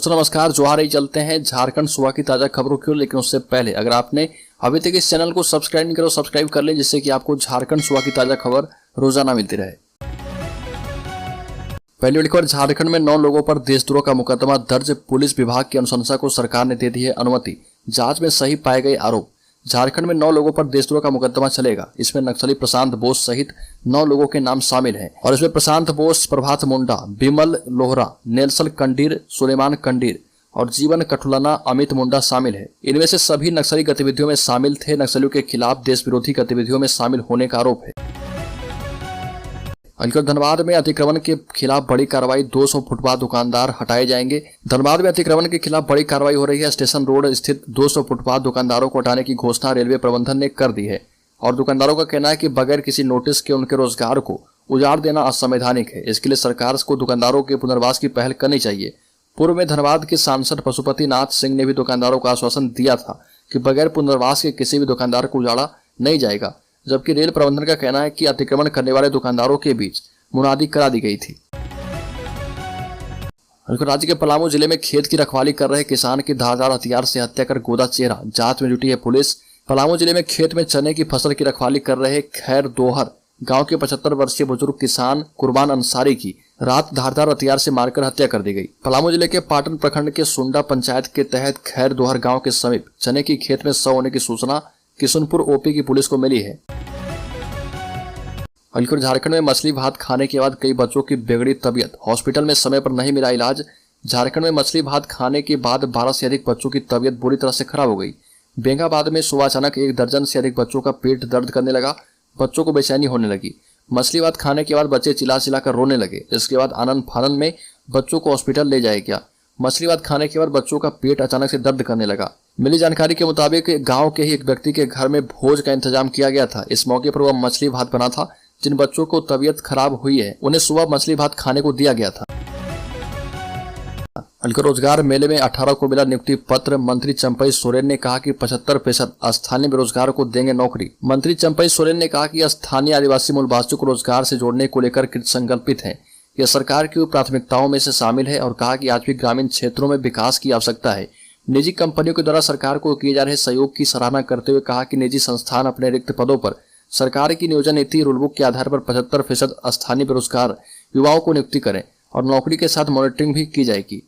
दोस्तों नमस्कार, जोहार ही चलते हैं झारखंड सुबह की ताजा खबरों की ओर। लेकिन उससे पहले अगर आपने अभी तक इस चैनल को सब्सक्राइब नहीं करो, सब्सक्राइब कर लें, जिससे कि आपको झारखंड सुबह की ताजा खबर रोजाना मिलती रहे। पहली बड़ी खबर, झारखंड में 9 लोगों पर देशद्रोह का मुकदमा दर्ज, पुलिस विभाग की अनुशंसा को सरकार ने दे दी है अनुमति, जांच में सही पाए गए आरोप। झारखंड में 9 लोगों पर देशद्रोह का मुकदमा चलेगा। इसमें नक्सली प्रशांत बोस सहित 9 लोगों के नाम शामिल हैं और इसमें प्रशांत बोस, प्रभात मुंडा, बिमल लोहरा, नेल्सन कंडीर, सुलेमान कंडीर और जीवन कठुलना, अमित मुंडा शामिल है। इनमें से सभी नक्सली गतिविधियों में शामिल थे। नक्सलियों के खिलाफ देश विरोधी गतिविधियों में शामिल होने का आरोप है। धनबाद में अतिक्रमण के खिलाफ बड़ी कार्रवाई, 200 फुटपाथ दुकानदार हटाए जाएंगे। धनबाद में अतिक्रमण के खिलाफ बड़ी कार्रवाई हो रही है। स्टेशन रोड स्थित 200 फुटपाथ दुकानदारों को हटाने की घोषणा रेलवे प्रबंधन ने कर दी है और दुकानदारों का कहना है कि बगैर किसी नोटिस के उनके रोजगार को उजाड़ देना असंवैधानिक है। इसके लिए सरकार को दुकानदारों के पुनर्वास की पहल करनी चाहिए। पूर्व में धनबाद के सांसद पशुपति नाथ सिंह ने भी दुकानदारों को आश्वासन दिया था कि बगैर पुनर्वास के किसी भी दुकानदार को उजाड़ा नहीं जाएगा, जबकि रेल प्रबंधन का कहना है कि अतिक्रमण करने वाले दुकानदारों के बीच मुनादी करा दी गई थी। राज्य के पलामू जिले में खेत की रखवाली कर रहे किसान की धारदार हथियार से हत्या कर गोदा चेहरा, जांच में जुटी है पुलिस। पलामू जिले में खेत में चने की फसल की रखवाली कर रहे खैर दोहर गांव के 75 वर्षीय बुजुर्ग किसान कुर्बान अंसारी की रात धारदार हथियार से मारकर हत्या कर दी गई। पलामू जिले के पाटन प्रखंड के सुंडा पंचायत के तहत खैर दोहर गांव के समीप चने की खेत में शव होने की सूचना किशुनपुर ओपी की पुलिस को मिली है। झारखंड में मछली भात खाने के बाद कई बच्चों की बिगड़ी तबीयत, हॉस्पिटल में समय पर नहीं मिला इलाज। झारखंड में मछली भात खाने के बाद 12 से अधिक बच्चों की तबीयत बुरी तरह से खराब हो गई। बेंगाबाद में सुबह अचानक 1 दर्जन से अधिक बच्चों का पेट दर्द करने लगा, बच्चों को बेचैनी होने लगी। मछली भात खाने के बाद बच्चे चिल्ला चिल्ला कर रोने लगे। इसके बाद आनंद फानन में बच्चों को हॉस्पिटल ले जाया गया। मछली भात खाने के बाद बच्चों का पेट अचानक से दर्द करने लगा। मिली जानकारी के मुताबिक गाँव के ही एक व्यक्ति के घर में भोज का इंतजाम किया गया था। इस मौके पर वह मछली भात बना था। जिन बच्चों को तबीयत खराब हुई है उन्हें सुबह मछली भात खाने को दिया गया था। रोजगार मेले में 18 को मिला नियुक्ति पत्र। मंत्री चंपई सोरेन ने कहा कि 75% स्थानीय बेरोजगार को देंगे नौकरी। मंत्री चंपई सोरेन ने कहा कि स्थानीय आदिवासी मूलवासियों को रोजगार से जोड़ने को लेकर कृत संकल्पित है। यह सरकार की प्राथमिकताओं में से शामिल है और कहा कि आज भी ग्रामीण क्षेत्रों में विकास की आवश्यकता है। निजी कंपनियों के द्वारा सरकार को किए जा रहे सहयोग की सराहना करते हुए कहा कि निजी संस्थान अपने रिक्त पदों पर सरकार की नियोजन नीति रूलबुक के आधार पर 75% स्थानीय बेरोजगार युवाओं को नियुक्ति करें और नौकरी के साथ मॉनिटरिंग भी की जाएगी।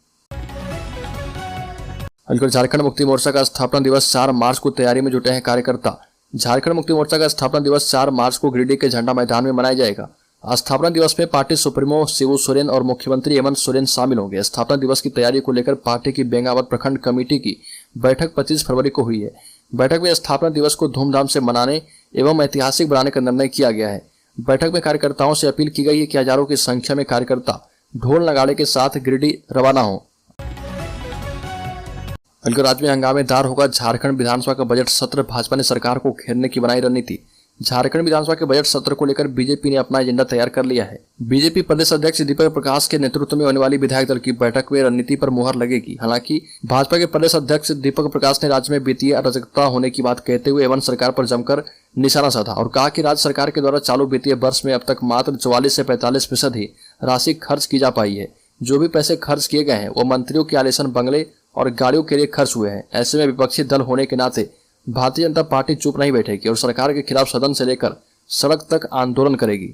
झारखंड मुक्ति मोर्चा का स्थापना दिवस 4 मार्च को तैयारी में जुटे हैं कार्यकर्ता। झारखंड मुक्ति मोर्चा का स्थापना दिवस 4 मार्च को गिरिडीह के झंडा मैदान में मनाया जाएगा। स्थापना दिवस में पार्टी सुप्रीमो शिबू सोरेन और मुख्यमंत्री हेमंत सोरेन शामिल होंगे। स्थापना दिवस की तैयारी को लेकर पार्टी की बेंगाबाद प्रखंड कमेटी की बैठक 25 फरवरी को हुई है। बैठक में स्थापना दिवस को धूमधाम से मनाने एवं ऐतिहासिक बनाने का निर्णय किया गया है। बैठक में कार्यकर्ताओं से अपील की गई है कि हजारों की संख्या में कार्यकर्ता ढोल नगाड़े के साथ गिरिडीह रवाना हो। राज्य में हंगामेदार होगा झारखंड विधानसभा का बजट सत्र, भाजपा ने सरकार को घेरने की बनाई रणनीति। झारखंड विधानसभा के बजट सत्र को लेकर बीजेपी ने अपना एजेंडा तैयार कर लिया है। बीजेपी प्रदेश अध्यक्ष दीपक प्रकाश के नेतृत्व में होने वाली विधायक दल की बैठक में रणनीति पर मुहर लगेगी। हालांकि भाजपा के प्रदेश अध्यक्ष दीपक प्रकाश ने राज्य में वित्तीय अराजकता होने की बात कहते हुए एवं सरकार पर जमकर निशाना साधा और कहा कि राज्य सरकार के द्वारा चालू वित्तीय वर्ष में अब तक मात्र 44 से 45% ही राशि खर्च की जा पाई है। जो भी पैसे खर्च किए गए हैं वो मंत्रियों के आलीशान बंगले और गाड़ियों के लिए खर्च हुए हैं। ऐसे में विपक्षी दल होने के नाते भारतीय जनता पार्टी चुप नहीं बैठेगी और सरकार के खिलाफ सदन से लेकर सड़क तक आंदोलन करेगी।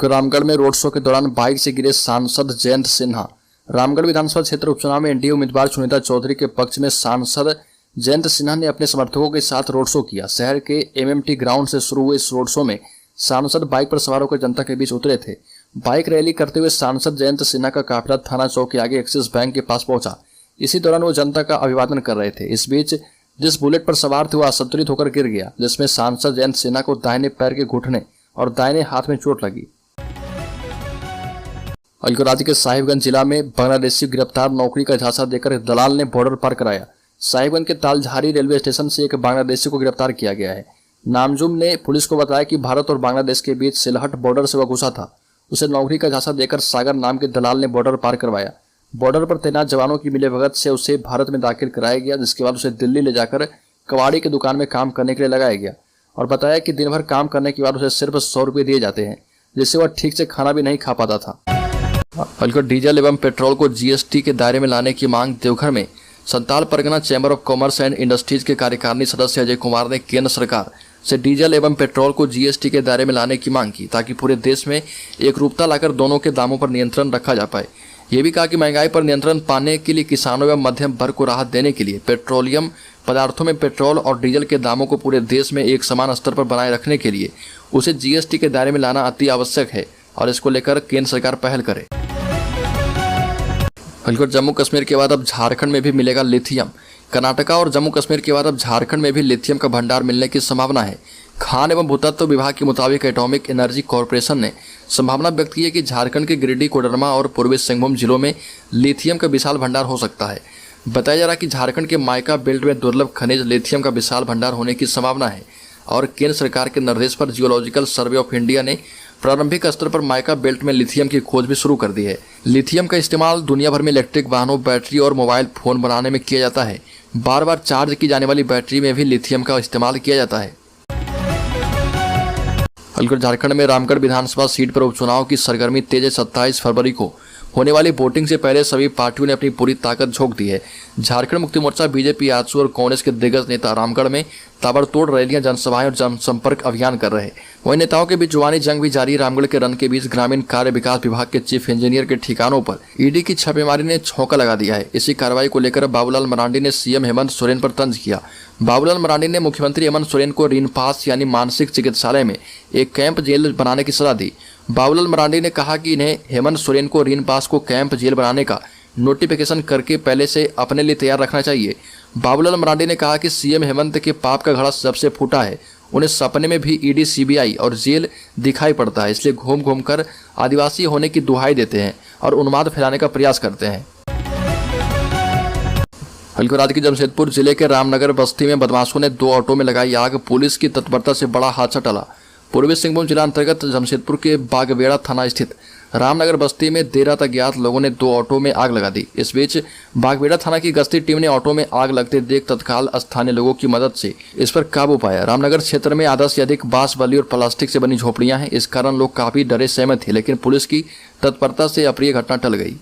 रामगढ़ में रोड शो के दौरान बाइक से गिरे सांसद जयंत सिन्हा। रामगढ़ विधानसभा क्षेत्र उपचुनाव में एनडीए उम्मीदवार सुनीता चौधरी के पक्ष में सांसद जयंत सिन्हा ने अपने समर्थकों के साथ रोड शो किया। शहर के एमएमटी ग्राउंड से शुरू हुए इस रोड शो में सांसद बाइक पर सवार होकर जनता के बीच उतरे थे। बाइक रैली करते हुए सांसद जयंत सिन्हा का काफिला थाना चौक के आगे एक्सिस बैंक के पास पहुंचा। इसी दौरान वो जनता का अभिवादन कर रहे थे। इस बीच जिस बुलेट पर सवार थे वो असंतुलित होकर गिर गया, जिसमें सांसद जयंत सिन्हा को दाहिने पैर के घुटने और दाहिने हाथ में चोट लगी। राज्य के साहिबगंज जिला में बांग्लादेशी गिरफ्तार, नौकरी का झांसा देकर दलाल ने बॉर्डर पार कराया। साहिबगंज के तालझारी रेलवे स्टेशन से एक बांग्लादेशी को गिरफ्तार किया गया है। नामजुम ने पुलिस को बताया कि भारत और बांग्लादेश के बीच सिलहट बॉर्डर से वह घुसा था। उसे नौकरी का झांसा देकर सागर नाम के दलाल ने बॉर्डर पार करवाया। बॉर्डर पर तैनात जवानों की मिलीभगत से उसे भारत में दाखिल कराया गया, जिसके बाद उसे दिल्ली ले जाकर कबाड़ी की दुकान में काम करने के लिए लगाया गया और बताया कि दिन भर काम करने के बाद उसे सिर्फ 100 रुपये दिए जाते हैं, जिससे वह ठीक से खाना भी नहीं खा पाता था। बल्कि डीजल एवं पेट्रोल को जीएसटी के दायरे में लाने की मांग। देवघर में Santal Pargana chamber of commerce and industries के कार्यकारिणी सदस्य अजय कुमार ने केंद्र सरकार से डीजल एवं पेट्रोल को जीएसटी के दायरे में लाने की मांग की, ताकि पूरे देश में एकरूपता लाकर दोनों के दामों पर नियंत्रण रखा जा पाए। ये भी कहा कि महंगाई पर नियंत्रण पाने के लिए किसानों एवं मध्यम वर्ग को राहत देने के लिए पेट्रोलियम पदार्थों में पेट्रोल और डीजल के दामों को पूरे देश में एक समान स्तर पर बनाए रखने के लिए उसे जीएसटी के दायरे में लाना अति आवश्यक है और इसको लेकर केंद्र सरकार पहल करे। बल्कि जम्मू कश्मीर के बाद अब झारखंड में भी मिलेगा लिथियम। कर्नाटका और जम्मू कश्मीर के बाद अब झारखंड में भी लिथियम का भंडार मिलने की संभावना है। खान एवं भूतत्व विभाग के मुताबिक एटॉमिक एनर्जी कॉरपोरेशन ने संभावना व्यक्त की है कि झारखंड के गिरिडीह, कोडरमा और पूर्वी सिंहभूम जिलों में लिथियम का विशाल भंडार हो सकता है। बताया जा रहा है कि झारखंड के माइका बेल्ट में दुर्लभ खनिज लिथियम का विशाल भंडार होने की संभावना है और केंद्र सरकार के निर्देश पर जियोलॉजिकल सर्वे ऑफ इंडिया ने प्रारंभिक स्तर पर माइका बेल्ट में लिथियम की खोज भी शुरू कर दी है। लिथियम का इस्तेमाल दुनिया भर में इलेक्ट्रिक वाहनों, बैटरी और मोबाइल फोन बनाने में किया जाता है। बार बार चार्ज की जाने वाली बैटरी में भी लिथियम का इस्तेमाल किया जाता है। झारखंड में रामगढ़ विधानसभा सीट पर उपचुनाव की सरगर्मी तेज है। 27 फरवरी को होने वाली वोटिंग से पहले सभी पार्टियों ने अपनी पूरी ताकत झोंक दी है। झारखंड मुक्ति मोर्चा, बीजेपी, आजसू और कांग्रेस के दिग्गज नेता रामगढ़ में ताबड़तोड़ रैलियां, जनसभाएं और जनसंपर्क अभियान कर रहे हैं। वहीं नेताओं के बीच जुबानी जंग भी जारी। रामगढ़ के रन के बीच ग्रामीण कार्य विकास विभाग के चीफ इंजीनियर के ठिकानों पर ईडी की छापेमारी ने छौंका लगा दिया है। इसी कार्रवाई को लेकर बाबूलाल मरांडी ने सीएम हेमंत सोरेन पर तंज किया। बाबूलाल मरांडी ने मुख्यमंत्री हेमंत सोरेन को रीनपास यानी मानसिक चिकित्सालय में एक कैंप जेल बनाने की सलाह दी। बाबूलाल मरांडी ने कहा कि इन्हें हेमंत सोरेन को रीनपास को कैंप जेल बनाने का नोटिफिकेशन करके पहले से अपने लिए तैयार रखना चाहिए। बाबूलाल मरांडी ने कहा कि सीएम हेमंत के पाप का घड़ा सबसे फूटा है। उन्हें सपने में भी ईडी, सीबीआई और जेल दिखाई पड़ता है, इसलिए घूम घूम कर आदिवासी होने की दुहाई देते हैं और उन्माद फैलाने का प्रयास करते हैं। राज्य के जमशेदपुर जिले के रामनगर बस्ती में बदमाशों ने 2 ऑटो में लगाई आग। पुलिस की तत्परता से बड़ा हादसा टला। पूर्वी सिंहभूम जिला अंतर्गत जमशेदपुर के बागबेड़ा थाना स्थित रामनगर बस्ती में देर रात अज्ञात लोगों ने 2 ऑटो में आग लगा दी। इस बीच बागबेड़ा थाना की गश्ती टीम ने ऑटो में आग लगते देख तत्काल स्थानीय लोगों की मदद से इस पर काबू पाया। रामनगर क्षेत्र में आधा से अधिक बांस, बल्ली और प्लास्टिक से बनी झोपड़ियां हैं। इस कारण लोग काफी डरे सहमत थे, लेकिन पुलिस की तत्परता से अप्रिय घटना टल गई।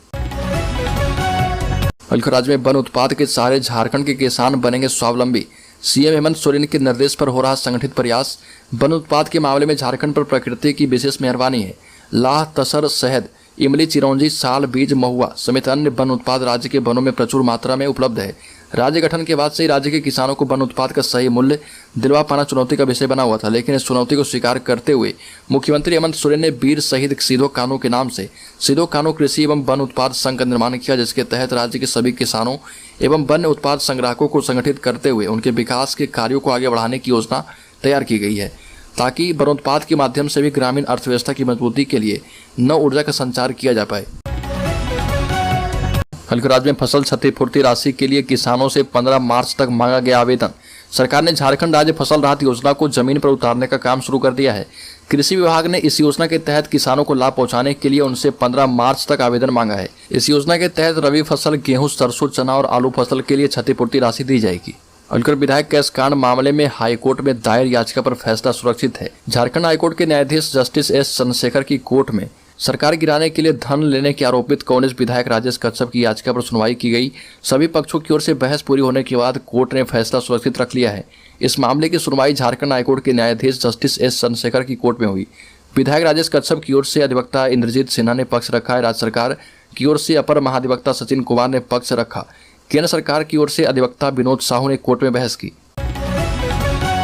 राज्य में वन उत्पाद के सहारे झारखंड के किसान बनेंगे स्वावलंबी। सीएम हेमंत सोरेन के निर्देश पर हो रहा संगठित प्रयास। वन उत्पाद के मामले में झारखंड पर प्रकृति की विशेष मेहरबानी है। लाह, तसर, शहद, इमली, चिरौंजी, साल, बीज, महुआ समेत अन्य वन उत्पाद राज्य के वनों में प्रचुर मात्रा में उपलब्ध है। राज्य गठन के बाद से ही राज्य के किसानों को वन उत्पाद का सही मूल्य दिलवा पाना चुनौती का विषय बना हुआ था, लेकिन इस चुनौती को स्वीकार करते हुए मुख्यमंत्री हेमंत सोरेन ने वीर शहीद सीधो कानू के नाम से सीधो कानू कृषि एवं वन उत्पाद संघ का निर्माण किया, जिसके तहत राज्य के सभी किसानों एवं वन्य उत्पाद संग्राहकों को संगठित करते हुए उनके विकास के कार्यों को आगे बढ़ाने की योजना तैयार की गई है, ताकि वनोत्पाद के माध्यम से भी ग्रामीण अर्थव्यवस्था की मजबूती के लिए नव ऊर्जा का संचार किया जा पाए। राज्य में फसल क्षतिपूर्ति राशि के लिए किसानों से 15 मार्च तक मांगा गया आवेदन। सरकार ने झारखंड राज्य फसल राहत योजना को जमीन पर उतारने का काम शुरू कर दिया है। कृषि विभाग ने इस योजना के तहत किसानों को लाभ पहुंचाने के लिए उनसे 15 मार्च तक आवेदन मांगा है। इस योजना के तहत रबी फसल, गेहूं, सरसों, चना और आलू फसल के लिए क्षतिपूर्ति राशि दी जाएगी। विधायक कैश कांड मामले में हाईकोर्ट में दायर याचिका पर फैसला सुरक्षित है। झारखंड हाईकोर्ट के न्यायाधीश जस्टिस एस चंद्रशेखर की कोर्ट में सरकार गिराने के लिए धन लेने के आरोपित कांग्रेस विधायक राजेश कच्छप की याचिका पर सुनवाई की गई। सभी पक्षों की ओर से बहस पूरी होने के बाद कोर्ट ने फैसला सुरक्षित रख लिया है। इस मामले की सुनवाई झारखंड हाईकोर्ट के न्यायाधीश जस्टिस एस चंद्रशेखर की कोर्ट में हुई। विधायक राजेश कच्छप की ओर से अधिवक्ता इंद्रजीत सिन्हा ने पक्ष रखा है। राज्य सरकार की ओर से अपर महाधिवक्ता सचिन कुमार ने पक्ष रखा। केंद्र सरकार की ओर से अधिवक्ता विनोद साहू ने कोर्ट में बहस की।